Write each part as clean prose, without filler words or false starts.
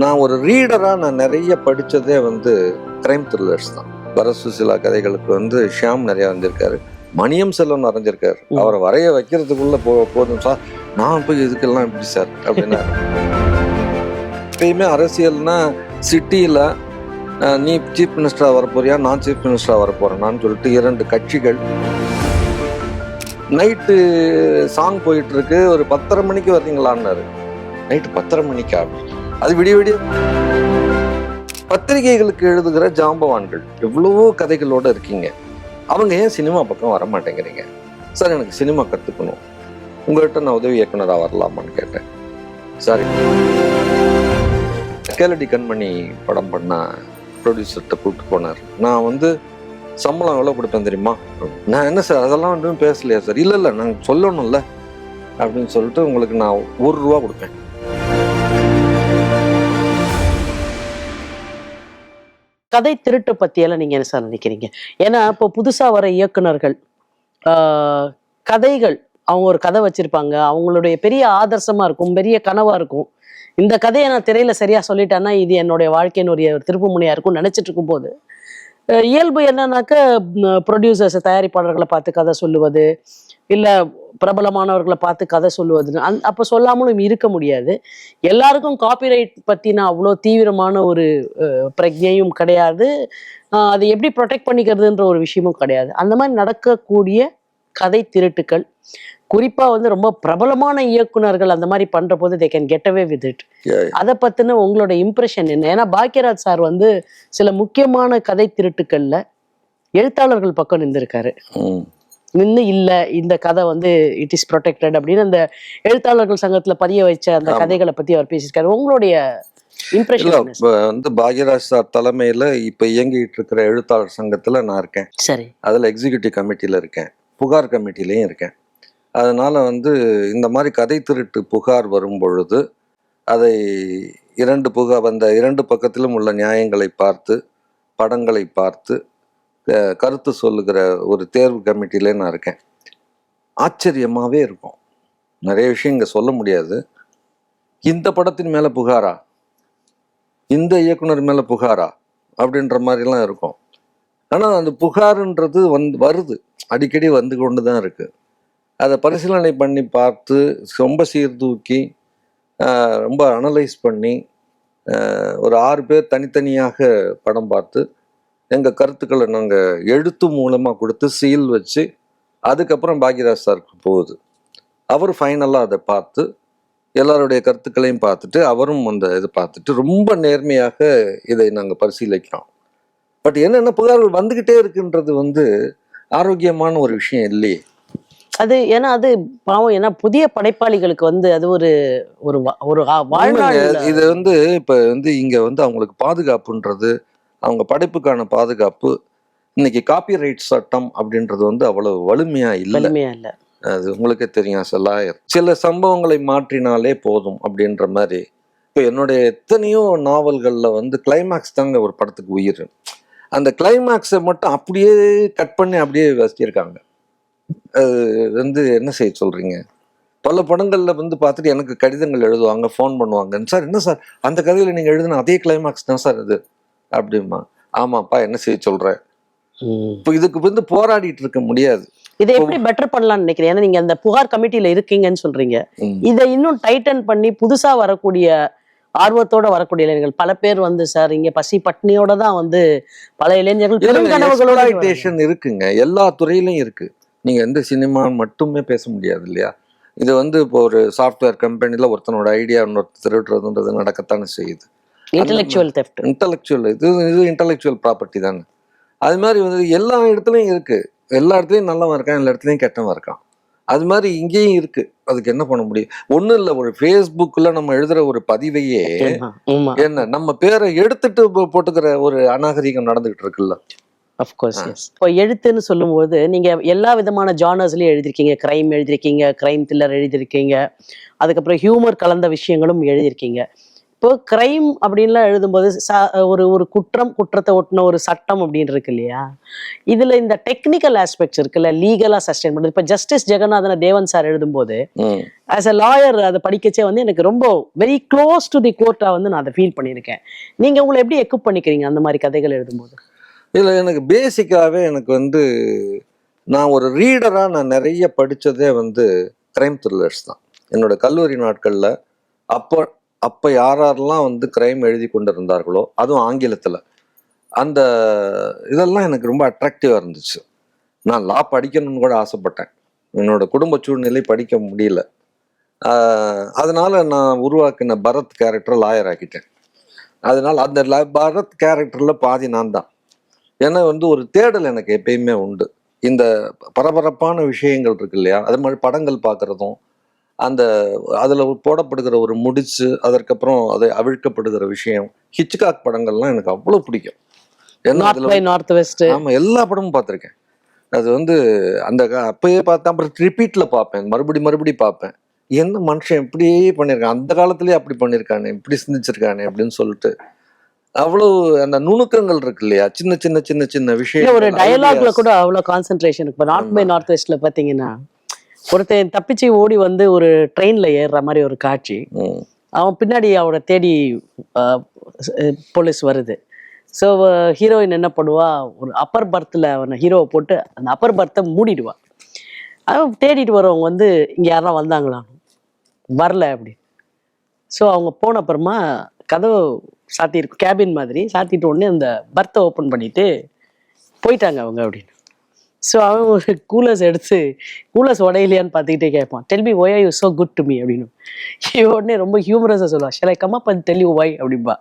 நான் ஒரு ரீடரா நான் நிறைய படிச்சதே வந்து கிரைம் த்ரில்லர்ஸ் தான். பரசுசிலா கதைகளுக்கு வந்து ஷியாம் நிறைய வந்திருக்காரு, மணியம் செல்வம் வரைஞ்சிருக்காரு. அவரை வரைய வைக்கிறதுக்குள்ள போதும் சார், நான் போய் இதுக்கெல்லாம் எப்படி சார் அப்படின்னா. எப்பயுமே அரசியல்னா சிட்டியில நீ சீஃப் மினிஸ்டரா வரப்போறியா, நான் சீஃப் மினிஸ்டரா வரப்போறேன்னு சொல்லிட்டு 2 கட்சிகள். நைட்டு சாங் போயிட்டு இருக்கு, ஒரு 10:30 மணிக்கு வர்றீங்களான்னாரு. நைட்டு 10:30 மணிக்கா? அது விடிய விடிய. பத்திரிகைகளுக்கு எழுதுகிற ஜாம்பவான்கள் எவ்வளவோ கதைகளோட இருக்கீங்க, அவங்க ஏன் சினிமா பக்கம் வர மாட்டேங்கிறீங்க? சார் எனக்கு சினிமா கத்துக்கணும், உங்கள்கிட்ட நான் உதவி இயக்குனராக வரலாமான்னு கேட்டேன். சாரி, கேலடி கண்மணி படம் பண்ண ப்ரொடியூசர்கிட்ட கூப்பிட்டு போனார். நான் வந்து சம்பளம் எவ்வளோ கொடுப்பேன் தெரியுமா? நான் என்ன சார் அதெல்லாம் ஒன்றும் பேசலையா சார்? இல்லை நாங்கள் சொல்லணும்ல அப்படின்னு சொல்லிட்டு உங்களுக்கு நான் ₹1 கொடுப்பேன். கதை திருட்டு பத்தியெல்லாம் நீங்க என்ன சார் நினைக்கிறீங்க? ஏன்னா இப்போ புதுசா வர இயக்குனர்கள் கதைகள், அவங்க ஒரு கதை வச்சிருப்பாங்க, அவங்களுடைய பெரிய ஆதர்சமா இருக்கும், பெரிய கனவா இருக்கும். இந்த கதையை நான் திரையில சரியா சொல்லிட்டேன்னா இது என்னுடைய வாழ்க்கையின் ஒரு திருப்பு முனையா இருக்கும் நினைச்சிட்டு இருக்கும் போது, இயல்பு என்னன்னாக்க ப்ரொடியூசர்ஸ் தயாரிப்பாளர்களை பார்த்து கதை சொல்லுவது, இல்லை பிரபலமானவர்களை பார்த்து கதை சொல்லுவதுன்னு அப்போ சொல்லாமலும் இருக்க முடியாது. எல்லாருக்கும் காப்பிரைட் பற்றின அவ்வளோ தீவிரமான ஒரு பிரஜையும் கிடையாது, அதை எப்படி ப்ரொடெக்ட் பண்ணிக்கிறதுன்ற ஒரு விஷயமும் கிடையாது. அந்த மாதிரி நடக்கக்கூடிய கதை திருட்டுக்கள், குறிப்பாக வந்து ரொம்ப பிரபலமான இயக்குனர்கள் அந்த மாதிரி பண்ணுற போது they can get away with it. அதை பற்றின உங்களோட இம்ப்ரெஷன் என்ன? ஏன்னா பாக்யராஜ் சார் வந்து சில முக்கியமான கதை திருட்டுக்களில் எழுத்தாளர்கள் பக்கம் நின்றுருக்காரு. நின்று இல்லை இந்த கதை வந்து இட் இஸ் ப்ரொடெக்டட் அப்படின்னு அந்த எழுத்தாளர்கள் சங்கத்துல பதிய வச்ச அந்த கதைகளை பத்தி அவர் பேசியிருக்காரு. உங்களுடைய இம்ப்ரெஷன் வந்து பாக்யராஜ் சார் தலைமையில இப்ப இயங்கிட்டு இருக்கிற எழுத்தாளர் சங்கத்துல நான் இருக்கேன். சரி, அதுல எக்ஸிகியூட்டிவ் கமிட்டியில இருக்கேன், புகார் கமிட்டிலையும் இருக்கேன். அதனால வந்து இந்த மாதிரி கதை திருட்டு புகார் வரும் பொழுது அதை அந்த 2 பக்கத்திலும் உள்ள நியாயங்களை பார்த்து, படங்களை பார்த்து கருத்து சொல்லுகிற ஒரு தேர்வு கமிட்டியிலே நான் இருக்கேன். ஆச்சரியமாகவே இருக்கும், நிறைய விஷயம் இங்கே சொல்ல முடியாது. இந்த படத்தின் மேலே புகாரா, இந்த இயக்குனர் மேலே புகாரா அப்படின்ற மாதிரிலாம் இருக்கும். ஆனால் அந்த புகாருன்றது வருது, அடிக்கடி வந்து கொண்டு தான் இருக்குது. அதை பரிசீலனை பண்ணி பார்த்து ரொம்ப சீர்தூக்கி ரொம்ப அனலைஸ் பண்ணி ஒரு 6 பேர் தனித்தனியாக படம் பார்த்து எங்கள் கருத்துக்களை நாங்கள் எழுத்து மூலமாக கொடுத்து சீல் வச்சு அதுக்கப்புறம் பாக்யராஜ் சாருக்கு போகுது. அவர் ஃபைனலாக அதை பார்த்து எல்லாருடைய கருத்துக்களையும் பார்த்துட்டு அவரும் அந்த இதை பார்த்துட்டு ரொம்ப நேர்மையாக இதை நாங்கள் பரிசீலிக்கிறோம். பட் என்னென்ன புகார்கள் வந்துக்கிட்டே இருக்குன்றது வந்து ஆரோக்கியமான ஒரு விஷயம் இல்லையே. அது ஏன்னா அது பாவம், ஏன்னா புதிய படைப்பாளிகளுக்கு வந்து அது ஒரு ஒரு ஒரு வாழ்நாள். இது வந்து இப்போ வந்து இங்கே வந்து அவங்களுக்கு பாதுகாப்புன்றது, அவங்க படைப்புக்கான பாதுகாப்பு, இன்னைக்கு காப்பிரைட் சட்டம் அப்படின்றது வந்து அவ்வளவு வலிமையா இல்லை. அது உங்களுக்கே தெரியும். சில சம்பவங்களை மாற்றினாலே போதும் அப்படின்ற மாதிரி. இப்போ என்னுடைய எத்தனையோ நாவல்கள்ல வந்து கிளைமேக்ஸ் தாங்க ஒரு படத்துக்கு உயிர். அந்த கிளைமேக்ஸை மட்டும் அப்படியே கட் பண்ணி அப்படியே வச்சிருக்காங்க. அது வந்து என்ன செய்ய சொல்றீங்க? பல படங்கள்ல வந்து பார்த்துட்டு எனக்கு கடிதங்கள் எழுதுவாங்க, ஃபோன் பண்ணுவாங்க, சார் என்ன சார் அந்த கதையில நீங்க எழுதுன அதே கிளைமேக்ஸ் தான் சார் இது அப்படிமா. ஆமாப்பா, என்ன செய்ய சொல்றேன்? இப்போ இதுக்கு வந்து போராடிட்டு இருக்க முடியாது. இதை எப்படி பெட்டர் பண்ணலாம்னு நினைக்கிறேன்? ஏன்னா நீங்க அந்த புகார் கமிட்டியில இருக்கீங்கன்னு சொல்றீங்க, இதை இன்னும் டைட்டன் பண்ணி புதுசா வரக்கூடிய ஆர்வத்தோட வரக்கூடிய இளைஞர்கள் பல பேர் வந்து சார் இங்க பசி பட்னியோட தான் வந்து பல இளைஞர்கள் பெருங்கனவுகளோட இருக்குங்க, எல்லா துறையிலும் இருக்கு. நீங்க எந்த சினிமா மட்டுமே பேச முடியாது இல்லையா? இது வந்து இப்போ ஒரு சாஃப்ட்வேர் கம்பெனில ஒருத்தனோட ஐடியா இன்னொருத்தர் திருடுறதுன்றது நடக்கத்தானே செய்யுது. இன்டெலெக்சுவல் இது இன்டெலெக்சுவல் ப்ராப்பர்ட்டி தானே. அது மாதிரி வந்து எல்லா இடத்துலையும் இருக்கு. எல்லா இடத்துலையும் நல்லவன் இருக்கான், எல்லா இடத்துலையும் கெட்டவன் இருக்கான். அது மாதிரி இங்கேயும் இருக்கு. அதுக்கு என்ன பண்ண முடியும்? ஒன்றும் இல்லை, ஒரு ஃபேஸ்புக்கில் நம்ம எழுதுற ஒரு பதிவையே என்ன நம்ம பேரை எடுத்துட்டு போட்டுக்கிற ஒரு அநாகரிகம் நடந்துகிட்டு இருக்குல்ல. அஃப்கோர்ஸ். இப்போ எழுத்துன்னு சொல்லும்போது நீங்க எல்லா விதமான ஜானர்ஸ்லயும் எழுதிருக்கீங்க. கிரைம் எழுதிருக்கீங்க, கிரைம் த்ரில்லர் எழுதிருக்கீங்க, அதுக்கப்புறம் ஹியூமர் கலந்த விஷயங்களும் எழுதிருக்கீங்க. இப்போ இப்போ கிரைம் அப்படின்லாம் எழுதும்போது ஒரு ஒரு குற்றத்தை ஒட்டின ஒரு சட்டம் அப்படின்னு இருக்கு இல்லையா, இதுல இந்த டெக்னிக்கல் ஆஸ்பெக்ட்ஸ் இருக்குல்ல, லீகலா சஸ்டெயின் பண்றது. இப்ப ஜஸ்டிஸ் ஜெகநாதன தேவன் சார் எழுதும்போது ஆஸ் அ லாயர் அதை படிக்கச்சே வந்து எனக்கு ரொம்ப வெரி க்ளோஸ் டு தி கோர்ட்டா வந்து நான் அதை ஃபீல் பண்ணியிருக்கேன். நீங்க உங்களை எப்படி எக்யூப் பண்ணிக்கிறீங்க அந்த மாதிரி கதைகள் எழுதும்போது? இல்லை, எனக்கு பேசிக்காகவே எனக்கு வந்து நான் ஒரு ரீடராக நான் நிறைய படித்ததே வந்து கிரைம் த்ரில்லர்ஸ் தான். என்னோட கல்லூரி நாட்களில் அப்போ அப்போ யாரெல்லாம் வந்து கிரைம் எழுதி கொண்டு இருந்தார்களோ, அதுவும் ஆங்கிலத்தில், அந்த இதெல்லாம் எனக்கு ரொம்ப அட்ராக்டிவாக இருந்துச்சு. நான் லா படிக்கணும்னு கூட ஆசைப்பட்டேன். என்னோட குடும்ப சூழ்நிலை படிக்க முடியல. அதனால நான் உருவாக்கின பரத் கேரக்டரை லாயர் ஆக்கிட்டேன். அதனால அந்த பரத் கேரக்டரில் பாதி நான் தான். ஏன்னா வந்து ஒரு தேடல் எனக்கு எப்பயுமே உண்டு. இந்த பரபரப்பான விஷயங்கள் இருக்கு இல்லையா, அது மாதிரி படங்கள் பார்க்குறதும், அந்த அதில் போடப்படுகிற ஒரு முடிச்சு, அதற்கப்புறம் அதை அவிழ்க்கப்படுகிற விஷயம், ஹிச்காக் படங்கள்லாம் எனக்கு அவ்வளோ பிடிக்கும். ஏன்னா நார்த் அதில் பை நார்த் வெஸ்ட். ஆமாம், எல்லா படமும் பார்த்துருக்கேன். அது வந்து அந்த அப்பயே பார்த்தேன், அப்புறம் ரிப்பீட்டில் பார்ப்பேன், மறுபடி பார்ப்பேன். என்ன மனுஷன் இப்படியே பண்ணியிருக்கான், அந்த காலத்துலேயே அப்படி பண்ணியிருக்கானே, இப்படி சிந்திச்சிருக்கானே அப்படின்னு சொல்லிட்டு அவ்வளவு அந்த நுணுக்கங்கள் இருக்கு இல்லையா, சின்ன சின்ன சின்ன சின்ன ஒரு விஷயம் டயலாக்ல கூட அவ்வளவு கான்சென்ட்ரேஷன். இப்ப நார்த் பை நார்த் வெஸ்ட்ல பாத்தீங்கன்னா, ஒருத்தன் தப்பிச்சு ஓடி வந்து ஒரு ட்ரெயின்ல ஏறுற மாதிரி ஒரு காட்சி. அவன் பின்னாடி அவனை தேடி போலீஸ் வருது. ஸோ ஹீரோயின் என்ன பண்ணுவா, ஒரு அப்பர் பர்த்தில் அவனை ஹீரோவை போட்டு அந்த அப்பர் பர்த்தை மூடிடுவா. அவன் தேடிட்டு வரவங்க வந்து இங்கே யாரா வந்தாங்களா, வரல அப்படி. ஸோ அவங்க போன அப்புறமா கதவு சாத்தியிருக்கும், கேபின் மாதிரி சாத்திட்டு உடனே அந்த பர்த்தை ஓப்பன் பண்ணிட்டு போயிட்டாங்க அவங்க அப்படின்னு. ஸோ அவன் ஒரு கூலர்ஸ் எடுத்து, கூலர்ஸ் உடையிலையான்னு பார்த்துக்கிட்டே கேட்பான், tell me why are you so good to me அப்படின்னு. உடனே ரொம்ப ஹியூமரஸாக சொல்லுவான், shall I come up and tell you why அப்படின்பா.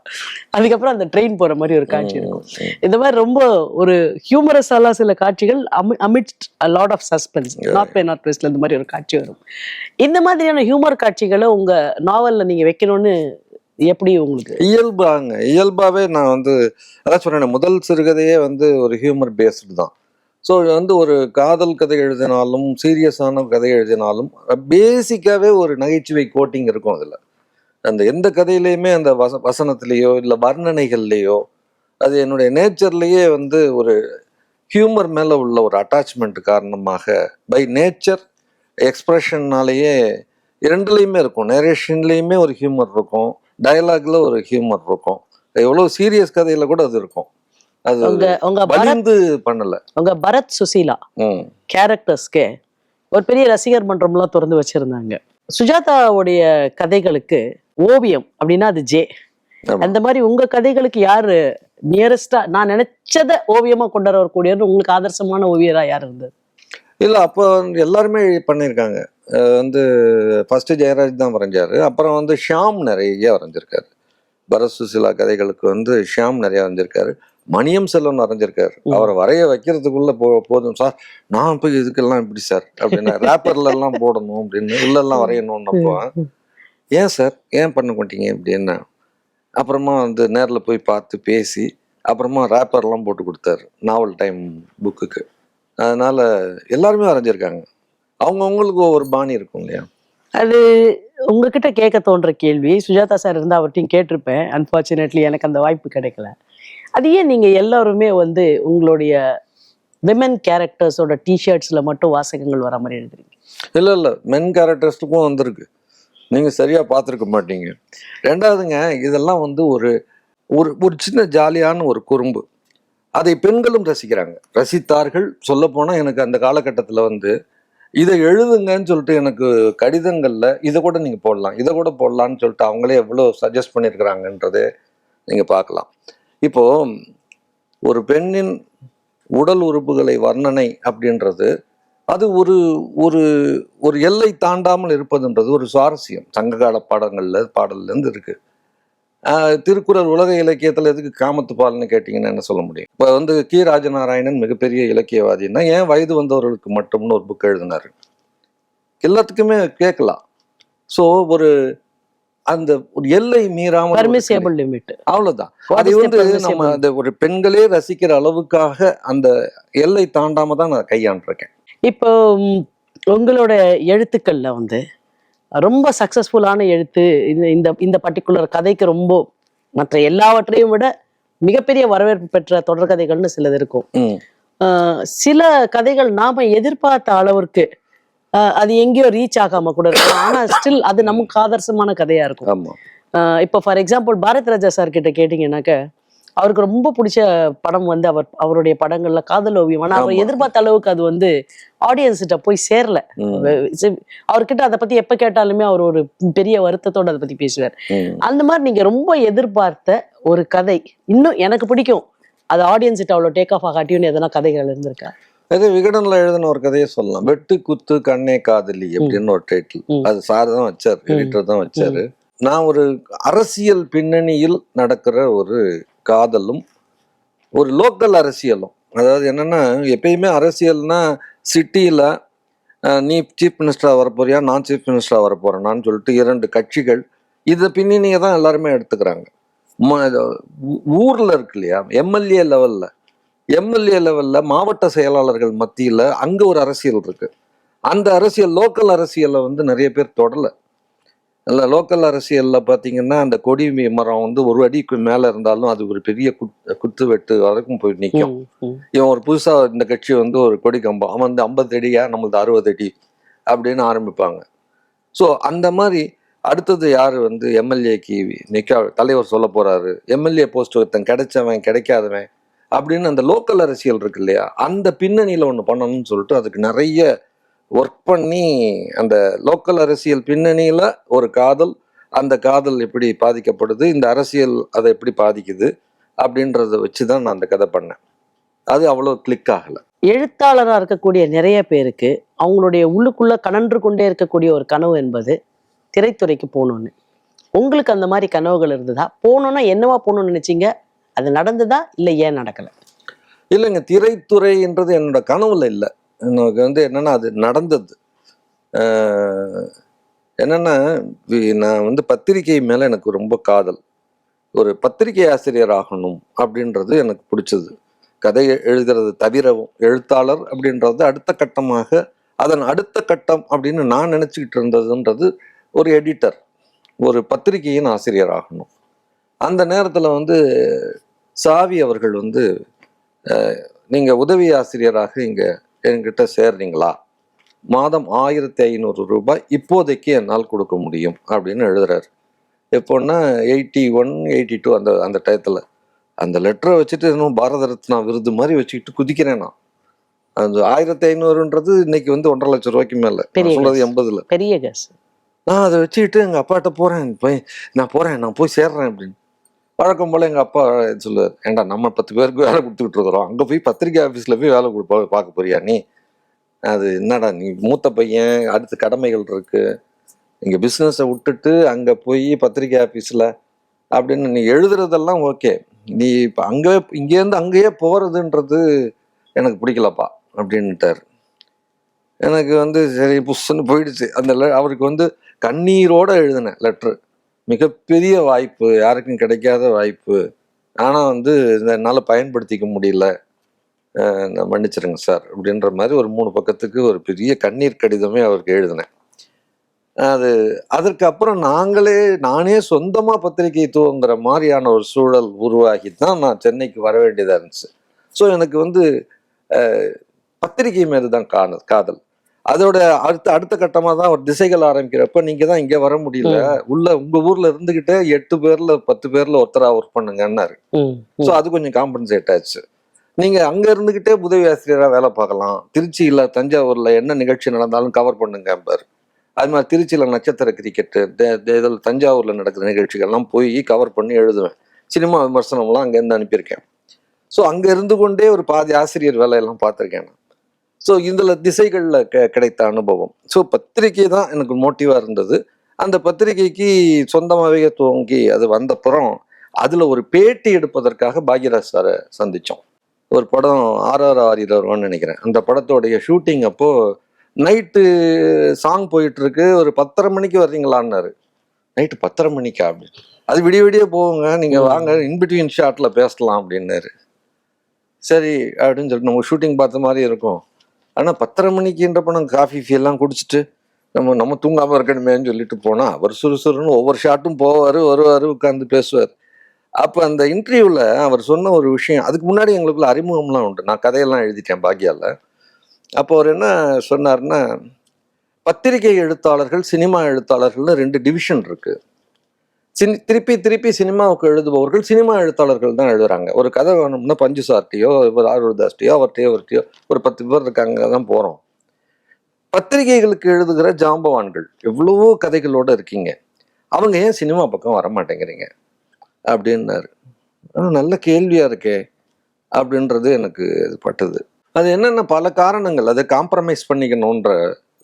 அதுக்கப்புறம் அந்த ட்ரெயின் போகிற மாதிரி ஒரு காட்சி இருக்கும். இந்த மாதிரி ரொம்ப ஒரு ஹியூமரஸாலாம் சில காட்சிகள் amidst a lot of suspense. North by north வெஸ்ட்ல இந்த மாதிரி ஒரு காட்சி வரும். இந்த மாதிரியான ஹியூமர் காட்சிகளை உங்க நாவல்ல நீங்க வைக்கணும்னு எப்படி உங்களுக்கு? இயல்பாகவே நான் வந்து அதான் சொன்னேன், முதல் சிறுகதையே வந்து ஒரு ஹியூமர் பேஸ்டு தான். ஸோ வந்து ஒரு காதல் கதை எழுதினாலும், சீரியஸான கதை எழுதினாலும், பேசிக்காகவே ஒரு நகைச்சுவை கோட்டிங் இருக்கும் அதில். அந்த எந்த கதையிலையுமே அந்த வசனத்திலேயோ இல்லை வர்ணனைகள்லேயோ, அது என்னுடைய நேச்சர்லேயே வந்து ஒரு ஹியூமர் மேலே உள்ள ஒரு அட்டாச்மெண்ட் காரணமாக, பை நேச்சர் எக்ஸ்பிரஷன்னாலேயே இரண்டுலேயுமே இருக்கும். நரேஷன்லேயுமே ஒரு ஹியூமர் இருக்கும், டயலாக்ல ஒரு ஹியூமர் இருக்கும். எவ்வளோ சீரியஸ் கதையில கூட அது இருக்கும். அது வலிந்து பண்ணல. உங்க பரத் சுசீலா கேரக்டர்ஸ்க்கே ஒரு பெரிய ரசிகர் மன்றம்லாம் திறந்து வச்சிருந்தாங்க. சுஜாதாவுடைய கதைகளுக்கு ஓவியம் அப்படின்னா அது ஜே. அந்த மாதிரி உங்க கதைகளுக்கு யாரு நியரஸ்டா, நான் நினைச்சத ஓவியமா கொண்டு வரக்கூடியவர், உங்களுக்கு ஆதர்சமான ஓவியரா யார் இருந்தது? இல்லை, அப்போ எல்லாருமே பண்ணியிருக்காங்க. வந்து ஃபர்ஸ்ட் ஜெயராஜ் தான் வரைஞ்சாரு. அப்புறம் வந்து ஷியாம் நிறைய வரைஞ்சிருக்காரு. பரத் சுசீலா கதைகளுக்கு வந்து ஷியாம் நிறைய வரைஞ்சிருக்காரு. மணியம் செல்வன் வரைஞ்சிருக்காரு. அவரை வரைய வைக்கிறதுக்குள்ள போதும் சார், நான் போய் இதுக்கெல்லாம் இப்படி சார் அப்படின்னா, ரேப்பர்ல எல்லாம் போடணும் அப்படின்னு உள்ளெல்லாம் வரையணும்னப்போ, ஏன் சார் ஏன் பண்ண மாட்டீங்க அப்படின்னா, அப்புறமா வந்து நேரில் போய் பார்த்து பேசி அப்புறமா ரேப்பர்லாம் போட்டு கொடுத்தாரு நாவல் டைம் புக்குக்கு. அதனால எல்லாருமே வரைஞ்சிருக்காங்க. அவங்கவுங்களுக்கு ஒவ்வொரு பாணி இருக்கும் இல்லையா. அது உங்ககிட்ட கேட்க தோன்ற கேள்வி. சுஜாதா சார் இருந்தால் அவர்கிட்டையும் கேட்டிருப்பேன். அன்ஃபார்ச்சுனேட்லி எனக்கு அந்த வாய்ப்பு கிடைக்கல. அது ஏன் நீங்க எல்லாருமே வந்து உங்களுடைய விமன் கேரக்டர்ஸோட டிஷர்ட்ஸ்ல மட்டும் வாசகங்கள் வர மாதிரி எழுதுறீங்க? இல்லை, மென் கேரக்டர்ஸுக்கும் வந்திருக்கு, நீங்க சரியா பார்த்துருக்க மாட்டீங்க. ரெண்டாவதுங்க, இதெல்லாம் வந்து ஒரு ஒரு சின்ன ஜாலியான ஒரு குறும்பு. அதை பெண்களும் ரசித்தார்கள். சொல்லப்போனால் எனக்கு அந்த காலகட்டத்தில் வந்து இதை எழுதுங்கன்னு சொல்லிட்டு எனக்கு கடிதங்களில் இதை கூட நீங்கள் போடலாம், இதை கூட போடலான்னு சொல்லிட்டு அவங்களே எவ்வளோ சஜஸ்ட் பண்ணியிருக்கிறாங்கன்றதே நீங்கள் பார்க்கலாம். இப்போ ஒரு பெண்ணின் உடல் உறுப்புகளை வர்ணனை அப்படின்றது அது ஒரு ஒரு ஒரு எல்லை தாண்டாமல் இருப்பதுன்றது ஒரு சுவாரஸ்யம். சங்ககால பாடல்லேருந்து இருக்கு. திருக்குறள் உலக இலக்கியத்தில் எதுக்கு காமத்து பால்னு கேட்டிங்கன்னா என்ன சொல்ல முடியும்? இப்போ வந்து கி ராஜநாராயணன் மிகப்பெரிய இலக்கியவாதின்னா ஏன் வயது வந்தவர்களுக்கு மட்டும்னு ஒரு புக் எழுதினாரு? எல்லாத்துக்குமே கேட்கலாம். ஸோ ஒரு அந்த ஒரு எல்லை மீறாமல் அவ்வளவுதான். அதை வந்து நம்ம அந்த ஒரு பெண்களே ரசிக்கிற அளவுக்காக அந்த எல்லை தாண்டாம தான் நான் கையாண்டிருக்கேன். இப்போ உங்களோட எழுத்துக்கள்ல வந்து ரொம்ப சக்சஸ்ஃபுல்லான எழுத்து இந்த இந்த பர்டிகுலர் கதைக்கு ரொம்ப மற்ற எல்லாவற்றையும் விட மிகப்பெரிய வரவேற்பு பெற்ற தொடர்கதைகள்னு சிலது இருக்கும். சில கதைகள் நாம எதிர்பார்த்த அளவிற்கு அது எங்கேயோ ரீச் ஆகாம கூட இருக்கும். ஆனா ஸ்டில் அது நமக்கு ஆதர்சமான கதையா இருக்கும். இப்போ for example Bharat Raja sir கிட்ட கேட்டீங்கன்னாக்க அவருக்கு ரொம்ப பிடிச்ச படம் வந்து அவருடைய படங்கள்ல காதல் ஓவியம். ஆனா அவர் எதிர்பார்த்த அளவுக்கு அது வந்து ஆடியன்ஸ்கிட்ட போய் சேரல. அவர்கிட்ட அதை பத்தி எப்ப கேட்டாலுமே அவர் ஒரு பெரிய வருத்தத்தோட அதை பத்தி பேசுவார். அந்த மாதிரி நீங்க ரொம்ப எதிர்பார்த்த ஒரு கதை இன்னும் எனக்கு பிடிக்கும், அது ஆடியன்ஸ் கிட்ட அவ்வளவு டேக் ஆஃப் ஆகாட்டியும் எதனா கதைகள் இருந்திருக்கா? அது விகடன்ல எழுதின ஒரு கதையை சொல்லலாம். வெட்டு குத்து கண்ணே காதலி அப்படின்னு ஒரு டைட்டில். அது சார் தான் வச்சாரு, எடிட்டர் தான் வச்சாரு. நான் ஒரு அரசியல் பின்னணியில் நடக்கிற ஒரு காதலும் ஒரு லோக்கல் அரசியலும். அதாவது என்னன்னா, எப்பயுமே அரசியல்னா சிட்டியில நீ சீஃப் மினிஸ்டரா வரப்போறியா, நான் சீஃப் மினிஸ்டரா வரப்போறேனான்னு சொல்லிட்டு இரண்டு கட்சிகள் இதை பின்னணியை தான் எல்லாருமே எடுத்துக்கிறாங்க. ஊர்ல இருக்கு இல்லையா, எம்எல்ஏ லெவல்ல மாவட்ட செயலாளர்கள் மத்தியில அங்க ஒரு அரசியல் இருக்கு. அந்த அரசியல் லோக்கல் அரசியலை வந்து நிறைய பேர் தொடல. இல்லை, லோக்கல் அரசியல்ல பார்த்தீங்கன்னா அந்த கொடி மரம் வந்து ஒரு அடிக்கு மேல இருந்தாலும் அது ஒரு பெரிய குத்து வெட்டு வரைக்கும் போய் நிற்கும். இவன் ஒரு புதுசா இந்த கட்சி வந்து ஒரு கொடி கம்பம், அவன் வந்து 50 அடியா, நம்மளது 60 அடி அப்படின்னு ஆரம்பிப்பாங்க. ஸோ அந்த மாதிரி அடுத்தது யாரு வந்து எம்எல்ஏக்கு தலைவர் சொல்ல போறாரு, எம்எல்ஏ போஸ்ட் ஒருத்தன் கிடைச்சவன் கிடைக்காதவன் அப்படின்னு அந்த லோக்கல் அரசியல் இருக்கு இல்லையா, அந்த பின்னணியில ஒன்று பண்ணணும்னு சொல்லிட்டு அதுக்கு நிறைய ஒர்க் பண்ணி அந்த லோக்கல் அரசியல் பின்னணியில ஒரு காதல், அந்த காதல் எப்படி பாதிக்கப்படுது, இந்த அரசியல் அதை எப்படி பாதிக்குது அப்படின்றத வச்சுதான் நான் அந்த கதை பண்ணேன். அது அவ்வளோ கிளிக் ஆகல. எழுத்தாளராக இருக்கக்கூடிய நிறைய பேருக்கு அவங்களுடைய உள்ளுக்குள்ள கனன்று கொண்டே இருக்கக்கூடிய ஒரு கனவு என்பது திரைத்துறைக்கு போகணும்னு. உங்களுக்கு அந்த மாதிரி கனவுகள் இருந்ததா? போகணும்னா என்னவா போகணும்னு நினைச்சீங்க? அது நடந்ததா இல்லை ஏன் நடக்கல? இல்லைங்க, திரைத்துறைன்றது என்னோட கனவுல இல்லை. எனக்கு வந்து என்னன்னா அது நடந்தது. என்னன்னா, நான் வந்து பத்திரிகை மேல எனக்கு ரொம்ப காதல். ஒரு பத்திரிகை ஆசிரியர் ஆகணும் அப்படின்றது எனக்கு பிடிச்சது. கதை எழுதுறது தவிரவும் எழுத்தாளர் அப்படின்றது அடுத்த கட்டமாக, அதன் அடுத்த கட்டம் அப்படின்னு நான் நினைச்சுக்கிட்டு இருந்ததுன்றது ஒரு எடிட்டர், ஒரு பத்திரிகையின் ஆசிரியர் ஆகணும். அந்த நேரத்துல வந்து சாவி அவர்கள் வந்து நீங்க உதவி ஆசிரியராக இங்க என்கிட்ட சேர்றீங்களா, மாதம் 1500 ரூபாய் இப்போதைக்கு என்னால் கொடுக்க முடியும் அப்படின்னு எழுதுறாரு. எப்போன்னா 81, 82 அந்த டயத்துல அந்த லெட்டரை வச்சுட்டு இன்னும் பாரத ரத்னா விருது மாதிரி வச்சுக்கிட்டு குதிக்கிறேன் நான். அந்த 1500ன்றது இன்னைக்கு வந்து 1.5 லட்சம் ரூபாய்க்கு மேல, சொல்றது 80ல பெரிய கேஸ். நான் அதை வச்சுக்கிட்டு எங்க அப்பாட்ட போறேன், நான் போய் சேர்றேன் அப்படின்னு. வழக்கம் போல எங்க அப்பா சொல்லுவார், ஏண்டா நம்ம 10 பேருக்கு வேலை கொடுத்துக்கிட்டு இருக்கிறோம், அங்க போய் பத்திரிகை ஆபீஸ்ல போய் வேலை பார்க்க போறியா நீ? அது என்னடா நீ மூத்த பையன், அடுத்த கடமைகள் இருக்கு, இங்க பிசினஸை விட்டுட்டு அங்க போய் பத்திரிகை ஆபீஸ்ல அப்படின்னு நீ எழுதுறதெல்லாம் ஓகே, நீ இப்ப இங்கேருந்து அங்கேயே போறதுன்றது எனக்கு பிடிக்கலப்பா அப்படின்ட்டார். எனக்கு வந்து சரி புஷ்ன்னு போயிடுச்சு. அவருக்கு வந்து கண்ணீரோட எழுதினேன் லெட்ரு. மிகப்பெரிய வாய்ப்பு, யாருக்கும் கிடைக்காத வாய்ப்பு, ஆனா வந்து என்னால் பயன்படுத்திக்க முடியல, நான் மன்னிச்சிருங்க சார் அப்படின்ற மாதிரி ஒரு 3 பக்கத்துக்கு ஒரு பெரிய கண்ணீர் கடிதமே அவருக்கு எழுதினேன். அதற்கு அப்புறம் நானே சொந்தமா பத்திரிகை துவங்குற மாதிரியான ஒரு சூழல் உருவாகி தான் நான் சென்னைக்கு வர வேண்டியதா இருந்துச்சு. ஸோ எனக்கு வந்து பத்திரிகை மேல தான் காதல். அதோட அடுத்த கட்டமா தான் ஒரு திசைகள் ஆரம்பிக்கிறப்ப நீங்க தான் இங்க வர முடியல, உங்க ஊர்ல இருந்துகிட்டே 8 பேர்ல 10 பேர்ல ஒருத்தரா ஒர்க் பண்ணுங்கன்னாரு. ஸோ அது கொஞ்சம் காம்பன்சேட் ஆச்சு. நீங்க அங்க இருந்துகிட்டே உதவி ஆசிரியரா வேலை பார்க்கலாம், திருச்சியில தஞ்சாவூர்ல என்ன நிகழ்ச்சி நடந்தாலும் கவர் பண்ணுங்க பாரு. அது மாதிரி திருச்சியில நட்சத்திர கிரிக்கெட்டு, இதில் தஞ்சாவூர்ல நடக்கிற நிகழ்ச்சிகள்லாம் போய் கவர் பண்ணி எழுதுவேன். சினிமா விமர்சனம்லாம் அங்கேருந்து அனுப்பியிருக்கேன். ஸோ அங்க இருந்து கொண்டே ஒரு பாதி ஆசிரியர் வேலையெல்லாம் பார்த்துருக்கேன் நான். ஸோ இதுல திசைகள்ல கிடைத்த அனுபவம். ஸோ பத்திரிகை தான் எனக்கு மோட்டிவா இருந்தது. அந்த பத்திரிகைக்கு சொந்தமாகவே துவங்கி அது வந்தப்புறம் அதுல ஒரு பேட்டி எடுப்பதற்காக பாக்யராஜ் சாரை சந்திச்சோம். ஒரு படம் RRR நினைக்கிறேன். அந்த படத்தோடைய ஷூட்டிங் அப்போ நைட்டு சாங் போயிட்டு இருக்கு, ஒரு 10:30 மணிக்கு வர்றீங்களான்னாரு. நைட்டு 10:30 மணிக்கா அப்படின்னு? அது விடிய போகுங்க, நீங்க வாங்க இன்பிட்வீன் ஷாட்ல பேசலாம் அப்படின்னாரு. சரி அப்படின்னு சொல்லிட்டு நம்ம ஷூட்டிங் பார்த்த மாதிரி இருக்கும். ஆனா 10:30 மணிக்குன்றப்ப நாங்கள் காஃபி எல்லாம் குடிச்சிட்டு நம்ம தூங்காமல் இருக்கணுமேன்னு சொல்லிட்டு போனால் அவர் சுறுசுறுன்னு ஒவ்வொரு ஷாட்டும் போவார், வருவார், உட்காந்து பேசுவார். அப்போ அந்த இன்டர்வியூவில் அவர் சொன்ன ஒரு விஷயம், அதுக்கு முன்னாடி எங்களுக்குள்ள அறிமுகம்லாம் உண்டு. நான் கதையெல்லாம் எழுதிட்டேன் பாக்யாவில். அப்போ அவர் என்ன சொன்னார்னா, பத்திரிகை எழுத்தாளர்கள், சினிமா எழுத்தாளர்கள்னு 2 டிவிஷன் இருக்குது. திருப்பி திருப்பி சினிமாவுக்கு எழுதுபவர்கள் சினிமா எழுத்தாளர்கள் தான் எழுதுறாங்க. ஒரு கதை வேணும்னா பஞ்சு சார்ட்டியோ, ஒரு ஆரூர்தாஸ்டியோ, அவர்கிட்டயோ ஒரு 10 பேர் இருக்காங்க தான் போகிறோம். பத்திரிகைகளுக்கு எழுதுகிற ஜாம்பவான்கள் எவ்வளவோ கதைகளோடு இருக்கீங்க, அவங்க ஏன் சினிமா பக்கம் வர மாட்டேங்கிறீங்க அப்படின்னாரு. நல்ல கேள்வியாக இருக்கே அப்படின்றது எனக்கு இது பட்டது. அது என்னென்ன பல காரணங்கள், அதை காம்ப்ரமைஸ் பண்ணிக்கணுன்ற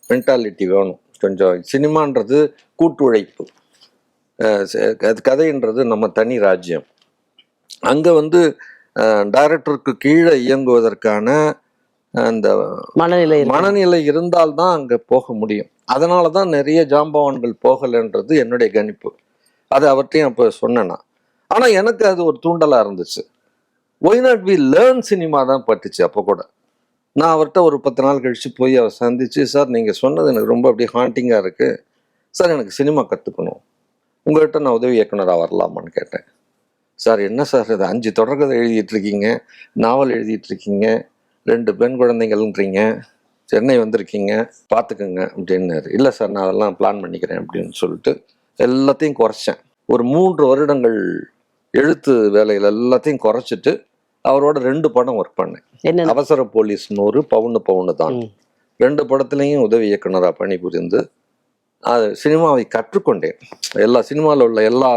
மென்டாலிட்டி வேணும். கொஞ்சம் சினிமான்றது கூட்டு உழைப்பு, கதைன்றது நம்ம தனி ராஜ்யம். அங்கே டைரக்டருக்கு கீழே இயங்குவதற்கான அந்த மனநிலை இருந்தால்தான் அங்கே போக முடியும். அதனால தான் நிறைய ஜாம்பவான்கள் போகலைன்றது என்னுடைய கணிப்பு. அது அவர்கிட்டையும் அப்போ சொன்னேன்னா. ஆனால் எனக்கு அது ஒரு தூண்டலாக இருந்துச்சு. Why not we learn cinema தான் பட்டுச்சு. அப்போ கூட நான் அவர்கிட்ட ஒரு 10 நாள் கழித்து போய் அவர் சந்திச்சு, சார் நீங்கள் சொன்னது எனக்கு ரொம்ப அப்படியே ஹாண்டிங்காக இருக்குது சார், எனக்கு சினிமா கற்றுக்கணும், உங்கள்கிட்ட நான் உதவி இயக்குனராக வரலாமான்னு கேட்டேன். சார் என்ன சார் இது 5 தொடர்கதை எழுதிட்டு இருக்கீங்க, நாவல் எழுதிட்டு இருக்கீங்க, 2 பெண் குழந்தைங்கள்ன்றீங்க, சென்னை வந்திருக்கீங்க, பார்த்துக்குங்க அப்படின்னாரு. இல்லை சார் நான் அதெல்லாம் பிளான் பண்ணிக்கிறேன் அப்படின்னு சொல்லிட்டு எல்லாத்தையும் குறைச்சேன். ஒரு 3 வருடங்கள் எழுத்து வேலையில் எல்லாத்தையும் குறைச்சிட்டு அவரோட 2 படம் ஒர்க் பண்ணேன். அவசர போலீஸ் 100, பவுனு தான். 2 படத்துலையும் உதவி இயக்குனராக பணிபுரிந்து அது சினிமாவை கற்றுக்கொண்டேன். எல்லா சினிமாவில் உள்ள எல்லா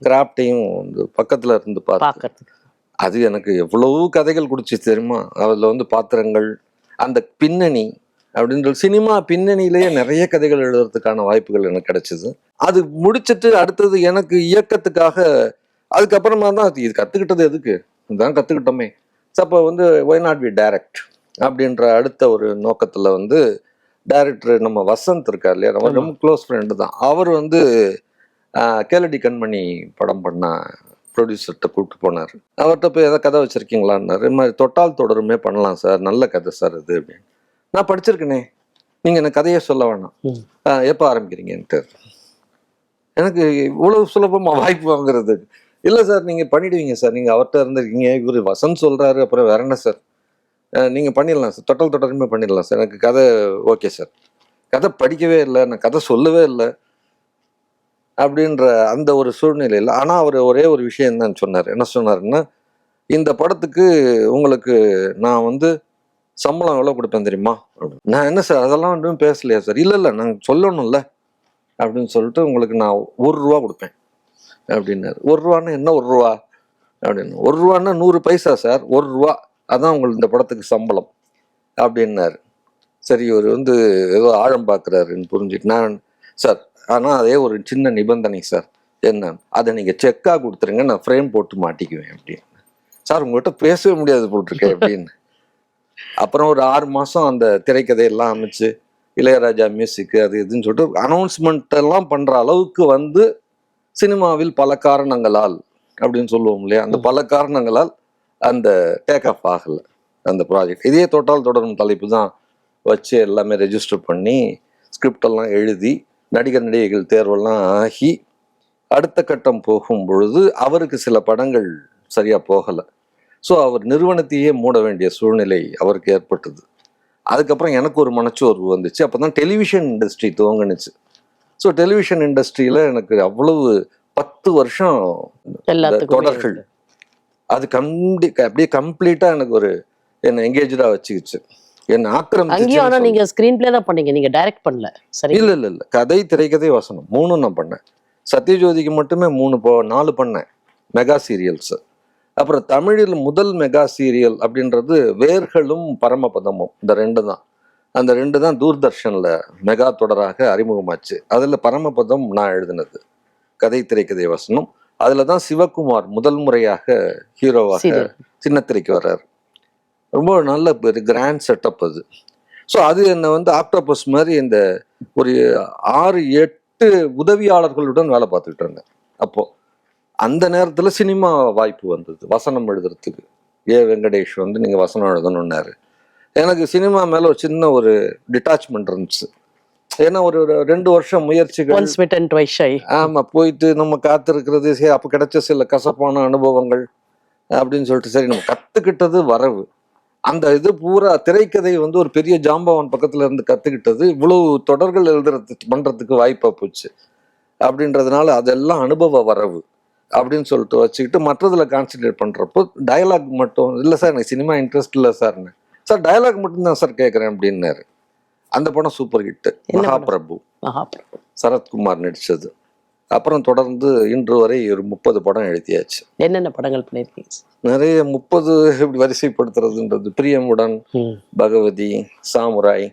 கிராஃப்டையும் பக்கத்தில் இருந்து பார்த்து அது எனக்கு எவ்வளவு கதைகள் குடிச்சு தெரியுமா. அதில் பாத்திரங்கள், அந்த பின்னணி அப்படின்ற சினிமா பின்னணியிலேயே நிறைய கதைகள் எழுதுறதுக்கான வாய்ப்புகள் எனக்கு கிடைச்சிது. அது முடிச்சுட்டு அடுத்தது எனக்கு இயக்கத்துக்காக அதுக்கப்புறமா தான் இது கற்றுக்கிட்டது எதுக்கு, இதுதான் கற்றுக்கிட்டோமே. அப்போ ஒய் நாட் வி டைரக்ட் அப்படின்ற அடுத்த ஒரு நோக்கத்தில் டைரக்டர் நம்ம வசந்த் இருக்கார் இல்லையா, நம்ம ரொம்ப க்ளோஸ் ஃப்ரெண்டு தான். அவர் கேளடி கண்மணி படம் பண்ண ப்ரொடியூசர்கிட்ட கூப்பிட்டு போனார். அவர்கிட்ட போய் எதாவது கதை வச்சுருக்கீங்களான்னாரு. இது மாதிரி தொட்டால் தொடருமே பண்ணலாம் சார், நல்ல கதை சார் இது அப்படின்னு. நான் படிச்சிருக்கேனே, நீங்கள் எனக்கு கதையே சொல்ல வேணாம், எப்போ ஆரம்பிக்கிறீங்கன்ட்டு. எனக்கு இவ்வளவு சுலபமாக வாய்ப்பு வாங்குறது இல்லை சார், நீங்கள் பண்ணிடுவீங்க சார், நீங்கள் அவர்கிட்ட இருந்திருக்கீங்க, இவர் வசந்த் சொல்கிறாரு, அப்புறம் வேற என்ன சார், நீங்கள் பண்ணிடலாம் சார், தொட்டால் தொடருமே பண்ணிடலாம் சார், எனக்கு கதை ஓகே சார், கதை படிக்கவே இல்லை, நான் கதை சொல்லவே இல்லை அப்படின்ற அந்த ஒரு சூழ்நிலையில். ஆனால் அவர் ஒரே ஒரு விஷயம்தான் சொன்னார். என்ன சொன்னாருன்னா, இந்த படத்துக்கு உங்களுக்கு நான் சம்பளம் எவ்வளோ கொடுப்பேன் தெரியுமா அப்படின்னு. நான் என்ன சார் அதெல்லாம் ஒன்றும் பேசலையா சார், இல்லை நாங்கள் சொல்லணும்ல அப்படின்னு சொல்லிட்டு உங்களுக்கு நான் ₹1 கொடுப்பேன் அப்படின்னாரு. ₹1 என்ன ₹1 அப்படின்னு. ₹1 100 பைசா சார், ₹1 அதான் உங்களுக்கு இந்த படத்துக்கு சம்பளம் அப்படின்னாரு. சரி, இவர் ஏதோ ஆழம் பார்க்குறாருன்னு புரிஞ்சுட்டு நான், சார் ஆனால் அதே ஒரு சின்ன நிபந்தனை சார், என்ன, அதை நீங்கள் செக்காக கொடுத்துருங்க, நான் ஃப்ரேம் போட்டு மாட்டிக்குவேன் அப்படின்னு. சார் உங்கள்கிட்ட பேசவே முடியாது போட்டிருக்கேன் அப்படின்னு. அப்புறம் ஒரு 6 மாதம் அந்த திரைக்கதையெல்லாம் அமைச்சு இளையராஜா மியூசிக்கு அது இதுன்னு சொல்லிட்டு அனௌன்ஸ்மெண்ட் எல்லாம் பண்ணுற அளவுக்கு சினிமாவில் பல காரணங்களால் அப்படின்னு சொல்லுவோம் இல்லையா, அந்த பல காரணங்களால் அந்த டேக் ஆஃப் ஆகலை அந்த ப்ராஜெக்ட். இதே தொட்டால் தொடரும் தலைப்பு தான் வச்சு எல்லாமே ரெஜிஸ்டர் பண்ணி ஸ்கிரிப்டெல்லாம் எழுதி நடிகர் நடிகைகள் தேர்வெல்லாம் ஆகி அடுத்த கட்டம் போகும் பொழுது அவருக்கு சில படங்கள் சரியாக போகலை. ஸோ அவர் நிறுவனத்தையே மூட வேண்டிய சூழ்நிலை அவருக்கு ஏற்பட்டது. அதுக்கப்புறம் எனக்கு ஒரு மனச்சோர்வு வந்துச்சு. அப்போ தான் டெலிவிஷன் இண்டஸ்ட்ரி துவங்குனுச்சு. ஸோ டெலிவிஷன் இண்டஸ்ட்ரியில் எனக்கு அவ்வளவு 10 வருஷம் தொடர்கள் அது அப்படியே கம்ப்ளீட்டாக எனக்கு என்னை எங்கேஜாக வச்சுக்கிச்சு, என்னை ஆக்கிரமிச்சு. நீங்க ஸ்கிரீன் பிளே தான் பண்ணீங்க, நீங்க டைரக்ட் பண்ணல? சரி, இல்லை கதை, திரைக்கதை, வசனம் 3 நான் பண்ணேன். சத்யஜோதிக்கு மட்டுமே 4 பண்ணேன் மெகா சீரியல்ஸ். அப்புறம் தமிழில் முதல் மெகா சீரியல் அப்படின்றது வேர்களும் பரமபதமும், இந்த 2 தான். அந்த 2 தான் தூர்தர்ஷனில் மெகா தொடராக அறிமுகமாச்சு. அதில் பரமபதம் நான் எழுதினது, கதை, திரைக்கதை, வசனம். அதில் தான் சிவகுமார் முதல் முறையாக ஹீரோவாக சின்னத்திரைக்கு வர்றாரு. ரொம்ப நல்ல கிராண்ட் செட்டப் அது. ஸோ அது என்னை ஆக்டோபஸ் மாதிரி இந்த ஒரு 6-8 உதவியாளர்களுடன் வேலை பார்த்துக்கிட்டு இருந்தேன். அப்போது அந்த நேரத்தில் சினிமா வாய்ப்பு வந்தது வசனம் எழுதுறதுக்கு. வெங்கடேஷ் நீங்கள் வசனம் எழுதணுன்னாரு. எனக்கு சினிமா மேலே ஒரு சின்ன ஒரு டிட்டாச்மெண்ட் இருந்துச்சு. ஏன்னா ஒரு ஒரு 2 வருஷம் முயற்சிகள், ஒன்ஸ் bitten twice shy. ஆமா போயிட்டு நம்ம காத்திருக்கிறது, சரி அப்ப கிடைச்ச சில கசப்பான அனுபவங்கள் அப்படின்னு சொல்லிட்டு சரி நம்ம கத்துக்கிட்டது வரவு. அந்த இது பூரா திரைக்கதை வந்து ஒரு பெரிய ஜாம்பவான் பக்கத்துல இருந்து கத்துக்கிட்டது இவ்வளவு தொடர்கள் எழுதுறதுக்கு பண்றதுக்கு வாய்ப்பா போச்சு. அப்படின்றதுனால அதெல்லாம் அனுபவ வரவு அப்படின்னு சொல்லிட்டு வச்சுக்கிட்டு மற்றதுல கான்சென்ட்ரேட் பண்றப்போ டயலாக் மட்டும் இல்லை சார் எனக்கு சினிமா இன்ட்ரெஸ்ட் இல்லை சார்னு. சார் டயலாக் மட்டும் தான் சார் கேட்குறேன் அப்படின்னாரு. அந்த படம் சூப்பர் ஹிட். என்ன படம்? மகாபிரபு, மகாபிரபு. சரத்குமார் நடிச்சது. அப்புறம் தொடர்ந்து இன்று வரை ஒரு 30 படம் எழுதியாச்சு. என்னென்ன படங்கள் பண்ணியிருக்கீங்க? நிறைய 30 எப்படி வரிசைப்படுத்துறதுன்றது, பிரியமுடன், பகவதி, சாமுராய்,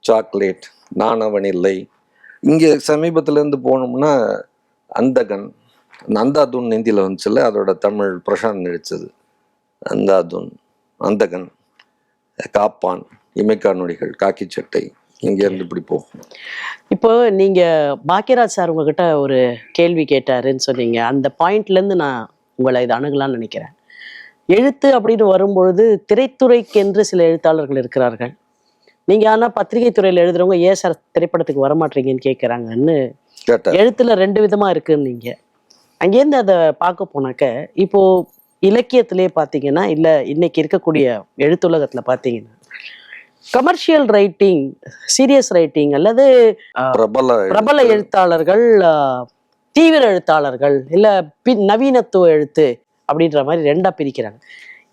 சாக்லேட், நாணவனில்லை. இங்கே சமீபத்துல இருந்து போனோம்னா அந்தகன், அந்தாதுன் ஹிந்தியில் வந்துச்சுல்ல, அதோட தமிழ் பிரசாந்த் நடிச்சது. அந்தாதுன், அந்தகன், காப்பான், இமைக்கா நொடிகள், காக்கி சட்டை, இங்கேருந்து இப்படி போகும். இப்போ நீங்க பாக்கியராஜ் சார் உங்ககிட்ட ஒரு கேள்வி கேட்டாருன்னு சொன்னீங்க. அந்த பாயிண்ட்லேருந்து நான் உங்களை இதை அணுகலாம்னு நினைக்கிறேன். எழுத்து அப்படின்னு வரும்பொழுது திரைத்துறைக்கென்று சில எழுத்தாளர்கள் இருக்கிறார்கள். நீங்க ஆனால் பத்திரிகை துறையில் எழுதுறவங்க ஏன் சார் திரைப்படத்துக்கு வரமாட்டீங்கன்னு கேட்குறாங்கன்னு கேட்டார். எழுத்துல 2 விதமா இருக்குன்னு நீங்க அங்கேருந்து அதை பார்க்க போனாக்க, இப்போ இலக்கியத்திலே பார்த்தீங்கன்னா, இல்லை இன்னைக்கு இருக்கக்கூடிய எழுத்துலகத்துல பார்த்தீங்கன்னா, கமர்ஷியல் ரைட்டிங், சீரியஸ் ரைட்டிங் அல்லது பிரபல எழுத்தாளர்கள், தீவிர எழுத்தாளர்கள், இல்லை நவீனத்துவ எழுத்து அப்படின்ற மாதிரி 2ஆ பிரிக்கிறாங்க.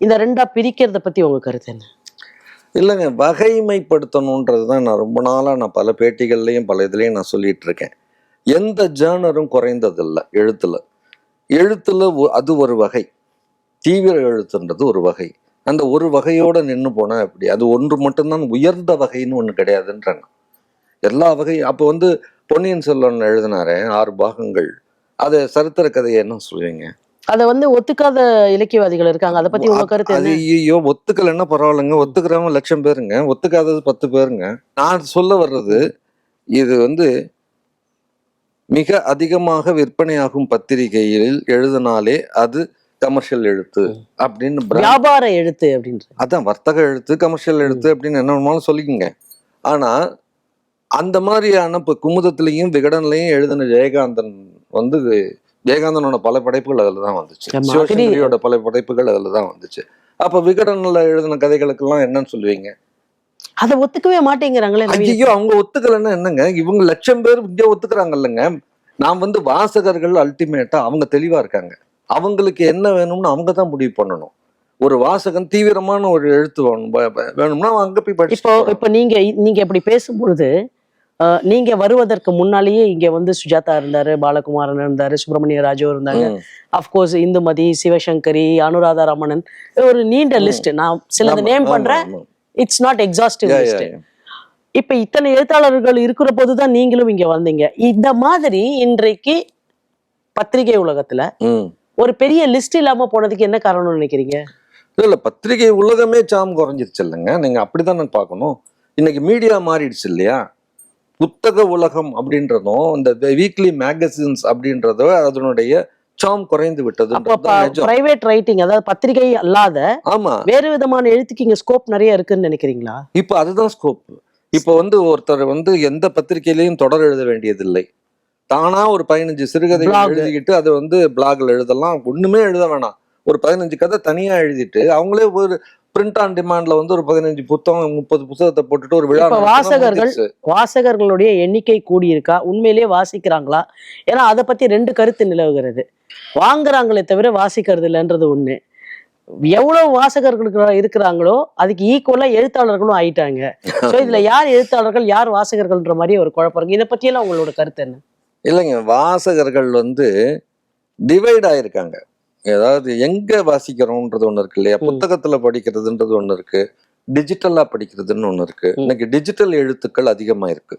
இந்த 2ஆ பிரிக்கிறத பத்தி உங்க கருத்து என்ன? இல்லைங்க, வகைமைப்படுத்தணுன்றது தான் நான் ரொம்ப நாளாக நான் பல பேட்டிகள்லையும் பல இதுலேயும் நான் சொல்லிட்டு இருக்கேன். எந்த ஜேர்னரும் குறைந்ததில்லை எழுத்துல. எழுத்துல அது ஒரு வகை, தீவிர எழுத்துன்றது ஒரு வகை. அந்த ஒரு வகையோட நின்று போனா எப்படி? அது ஒன்று மட்டும்தான் உயர்ந்த வகைன்னு ஒன்று கிடையாதுன்றாங்க. எல்லா வகை அப்போ வந்து பொன்னியின் செல்வன் எழுதினாரே 6 பாகங்கள், அதை சரித்திர கதையை என்ன சொல்லுவீங்க? அதை வந்து ஒத்துக்காத இலக்கியவாதிகள் இருக்காங்க. அதை பத்தி உங்க கருத்து என்ன? ஐயோ, ஒத்துக்கலைன்னா பரவாயில்லைங்க, ஒத்துக்கிறவங்க 1,00,000 பேருங்க, ஒத்துக்காதது 10 பேருங்க. நான் சொல்ல வர்றது இது வந்து மிக அதிகமாக விற்பனையாகும் பத்திரிகையில் எழுதினாலே அது கமர்ஷியல் எழுத்து அப்படின்னு, வியாபார எழுத்து அப்படின்னு, அதான் வர்த்தக எழுத்து, கமர்ஷியல் எழுத்து அப்படின்னு என்ன வேணுமாலும் சொல்லிக்கோங்க. ஆனா அந்த மாதிரியான இப்போ குமுதத்திலையும் விகடன்லையும் எழுதின ஜெயகாந்தன் வந்து, ஜெயகாந்தனோட பல படைப்புகள் அதில் தான் வந்துச்சு, சிவசங்கரியோட பல படைப்புகள் அதில் தான் வந்துச்சு. அப்போ விகடன்ல எழுதின கதைகளுக்கெல்லாம் என்னன்னு சொல்லுவீங்க? அதை ஒத்துக்கவே மாட்டேங்கிறாங்களே. ஐயோ, அவங்க ஒத்துக்கலைன்னா என்னங்க, இவங்க 1,00,000 பேர் இங்கே ஒத்துக்கிறாங்க இல்லைங்க. நான் வந்து வாசகர்கள் அல்டிமேட்டா அவங்க தெளிவா இருக்காங்க. அவங்களுக்கு என்ன வேணும்னு அவங்க தான் முடிவு பண்ணணும். ஒரு வாசகன் தீவிரமான ஒரு எழுத்து வேணும்னா அங்க போய் படிச்சு. இப்போ நீங்க இப்படி பேசும்பொழுது, நீங்க வருவதற்கு முன்னாலேயே இங்க வந்து சுஜாதா இருந்தாரு, பாலகுமாரன் இருந்தாரு, சுப்பிரமணிய ராஜு இருந்தாங்க, அப்கோர்ஸ் இந்துமதி, சிவசங்கரி, அனுராதா ரமணன், ஒரு நீண்ட லிஸ்ட். நான் சில நேம் பண்றேன், இட்ஸ் நாட் எக்ஸாஸ்டிவ் லிஸ்ட். இப்ப இத்தனை எழுத்தாளர்கள் இருக்கிற போதுதான் நீங்களும் இங்க வந்தீங்க. இந்த மாதிரி இன்றைக்கு பத்திரிகை உலகத்துல ஒரு பெரிய லிஸ்ட் இல்லாம போனதுக்கு என்ன காரணம்னு நினைக்கிறீங்க? இல்ல, பத்திரிகை உலகமே சாம் குறைஞ்சிருச்சு இல்லைங்க, நீங்க அப்படித்தானே பார்க்கணும். இன்னைக்கு மீடியா மாறிடுச்சு இல்லையா? புத்தக உலகம் அப்படின்றதும் இந்த வீக்லி மேகசின்ஸ் அப்படின்றதோ அதனுடைய சாம் குறைந்து விட்டது. பிரைவேட் ரைட்டிங், அதாவது பத்திரிகை அல்லாத வேறு விதமான எழுத்துக்கு இங்க ஸ்கோப் நிறைய இருக்குன்னு நினைக்கிறீங்களா? இப்ப அதுதான் ஸ்கோப். இப்ப வந்து ஒருத்தர் வந்து எந்த பத்திரிகையிலையும் தொடர் எழுத வேண்டியதில்லை. தானா ஒரு 15 சிறுகதை எழுதிக்கிட்டு அதை வந்து பிளாக்ல எழுதலாம், ஒண்ணுமே எழுத வேணாம். ஒரு 15 கதை தனியா எழுதிட்டு அவங்களே ஒரு பிரிண்ட் ஆன் டிமாண்ட்ல வந்து ஒரு 15 புத்தகம் 30 புத்தகத்தை போட்டுட்டு ஒரு விழா. வாசகர்களுடைய எண்ணிக்கை கூடி இருக்கா? உண்மையிலேயே வாசிக்கிறாங்களா? ஏன்னா அதை பத்தி 2 கருத்து நிலவுகிறது. வாங்குறாங்களே தவிர வாசிக்கிறது இல்லைன்றது ஒண்ணு. எவ்வளவு வாசகர்களுக்கு இருக்கிறாங்களோ அதுக்கு ஈக்குவலா எழுத்தாளர்களும் ஆயிட்டாங்க. சோ இதுல யார் எழுத்தாளர்கள் யார் வாசகர்கள்ன்ற மாதிரி ஒரு குழப்பம் இருக்கு. இதை பத்தி எல்லாம் உங்களோட கருத்து என்ன? இல்லைங்க, வாசகர்கள் வந்து டிவைட் ஆயிருக்காங்க. ஏதாவது எங்க வாசிக்கிறோம்ன்றது ஒண்ணு இருக்கு இல்லையா? புத்தகத்துல படிக்கிறதுன்றது ஒண்ணு இருக்கு, டிஜிட்டலா படிக்கிறதுன்னு ஒண்ணு இருக்கு. இன்னைக்கு டிஜிட்டல் எழுத்துக்கள் அதிகமா இருக்கு.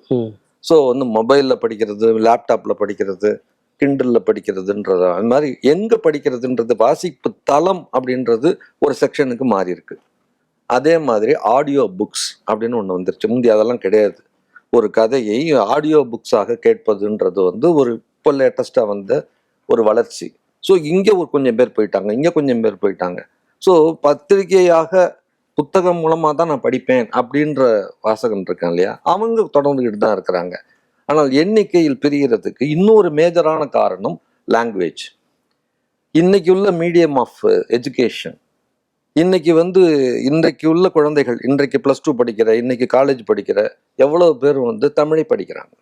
ஸோ வந்து மொபைல்ல படிக்கிறது, லேப்டாப்ல படிக்கிறது, கிண்டல்ல படிக்கிறதுன்றது, அது மாதிரி எங்க படிக்கிறதுன்றது, வாசிப்பு தளம் அப்படின்றது ஒரு செக்ஷனுக்கு மாறி இருக்கு. அதே மாதிரி ஆடியோ புக்ஸ் அப்படின்னு ஒண்ணு வந்துருச்சு. முந்தி அதெல்லாம் கிடையாது. ஒரு கதையை ஆடியோ புக்ஸாக கேட்பதுன்றது வந்து ஒரு இப்போ லேட்டஸ்டா வந்த ஒரு வளர்ச்சி. ஸோ இங்கே ஒரு கொஞ்சம் பேர் போயிட்டாங்க, இங்கே கொஞ்சம் பேர் போயிட்டாங்க. ஸோ பத்திரிகையாக புத்தகம் மூலமா தான் நான் படிப்பேன் அப்படின்ற வாசகன் இருக்கான் இல்லையா, அவங்க தொடர்ந்துகிட்டு தான் இருக்கிறாங்க. ஆனால் எண்ணிக்கையில் பிரிகிறதுக்கு இன்னொரு மேஜரான காரணம் லாங்குவேஜ். இன்னைக்கு உள்ள மீடியம் ஆஃப் எஜுகேஷன், இன்னைக்கு இன்றைக்கு உள்ள குழந்தைகள், இன்றைக்கு +2 படிக்கிற, இன்னைக்கு காலேஜ் படிக்கிற எவ்வளவு பேர் தமிழை படிக்கிறாங்க.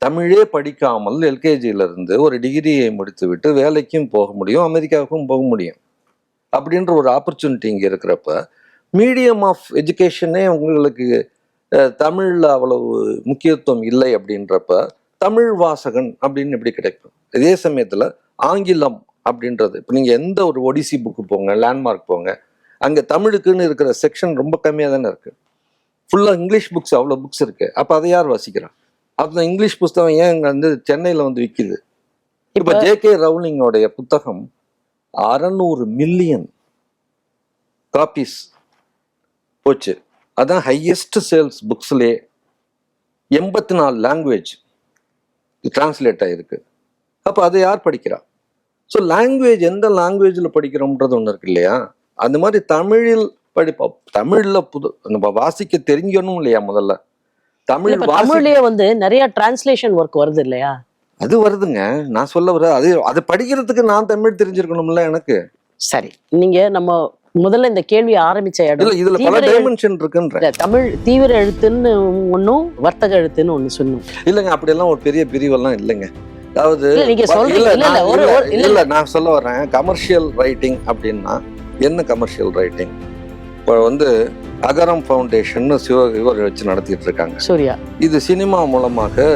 தமிழே படிக்காமல் எல்கேஜியில இருந்து ஒரு டிகிரியை முடித்து விட்டு வேலைக்கும் போக முடியும், அமெரிக்காவுக்கும் போக முடியும் அப்படின்ற ஒரு ஆப்பர்ச்சுனிட்டி இங்கே இருக்கிறப்ப, மீடியம் ஆஃப் எஜுகேஷனே உங்களுக்கு தமிழில் அவ்வளவு முக்கியத்துவம் இல்லை அப்படின்றப்ப தமிழ் வாசகன் அப்படின்னு எப்படி கிடைக்கும்? இதே சமயத்தில் ஆங்கிலம் அப்படின்றது, இப்போ நீங்கள் எந்த ஒரு ஒடிசி புக்கு போங்க, லேண்ட்மார்க் போங்க, அங்கே தமிழுக்குன்னு இருக்கிற செக்ஷன் ரொம்ப கம்மியாக தானே இருக்குது. ஃபுல்லாக இங்கிலீஷ் புக்ஸ், அவ்வளோ புக்ஸ் இருக்குது. அப்போ அதை யார் வாசிக்கிறான்? அப்போ இங்கிலீஷ் புத்தகம் ஏன் இங்கே சென்னையில் விற்கிது? இப்போ ஜே.கே. ரவுலிங்கோடைய புத்தகம் 600 மில்லியன் காப்பீஸ் போச்சு. அதான் ஹையஸ்ட் சேல்ஸ் புக்ஸ்லே. 84 லாங்குவேஜ் டிரான்ஸ்லேட் ஆகிருக்கு. அப்போ அதை யார் படிக்கிறா? ஸோ லாங்குவேஜ், எந்த லாங்குவேஜில் படிக்கிறோம்ன்றது ஒன்று இருக்கு இல்லையா? அந்த மாதிரி தமிழில் படிப்போம். தமிழில் நம்ம வாசிக்க தெரிஞ்சணும் இல்லையா? முதல்ல தமிழ்லயே நிறைய டிரான்ஸ்லேஷன் ஒர்க் வருது இல்லையா? அது வருதுங்க. நான் சொல்ல வர அது படிக்கிறதுக்கு நான் தமிழ் தெரிஞ்சிருக்கணும்ல எனக்கு. சரி, நீங்க நம்ம முதல்ல இந்த கேள்வி ஆரம்பிச்ச இடம், இதுல பல டைமென்ஷன் இருக்குன்ற. தமிழ் தீவிர எழுத்துன்னு ஒன்னும் வர்த்தக எழுத்துன்னு ஒண்ணு சொன்னோம் இல்லைங்க. அப்படியெல்லாம் ஒரு பெரிய பிரிவெல்லாம் இல்லைங்க. அதாவது நீங்க சொல்றீங்க இல்ல, நான் சொல்ல வர்றேன், கமர்ஷியல் ரைட்டிங் அப்படின்னா என்ன? கமர்ஷியல் ரைட்டிங் இப்போ அகரம் ஃபவுண்டேஷன் இவர் வச்சு நடத்திட்டு இருக்காங்க, சூர்யா. இது சினிமா மூலமாக